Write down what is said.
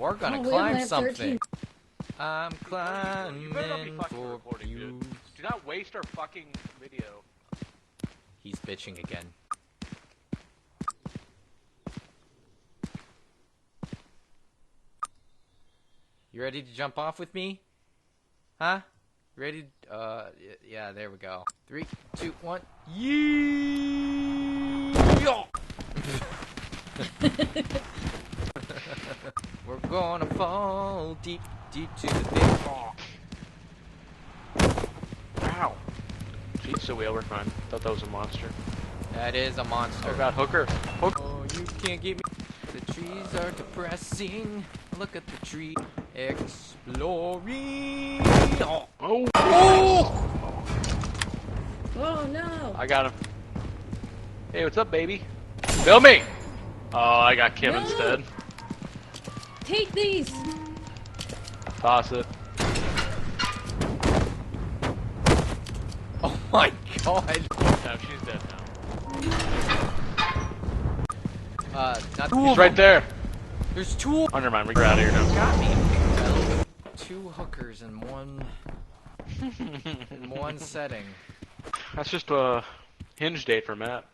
We're gonna climb something. I'm climbing You better not be fucking for recording, you. dude. Do not waste our fucking video. He's bitching again. You ready to jump off with me? Huh? Ready? Yeah, there we go. 3, 2, 1. Yeah! We're gonna fall deep, deep to the big rock. Ow. Cheat the wheel, we're fine. Thought that was a monster. That is a monster. Oh god, hooker. Hooker. Oh, you can't get me. The trees are depressing. Look at the tree exploring. Oh. Oh. Oh no! I got him. Hey, what's up, baby? Film me! Oh, I got Kim No. instead. Take these! Toss it. Oh my god. No, she's dead now. Not He's right there. There's two. Oh, never mind. We're out of here now. Got me. Two hookers in one setting. That's just a Hinge date for Matt.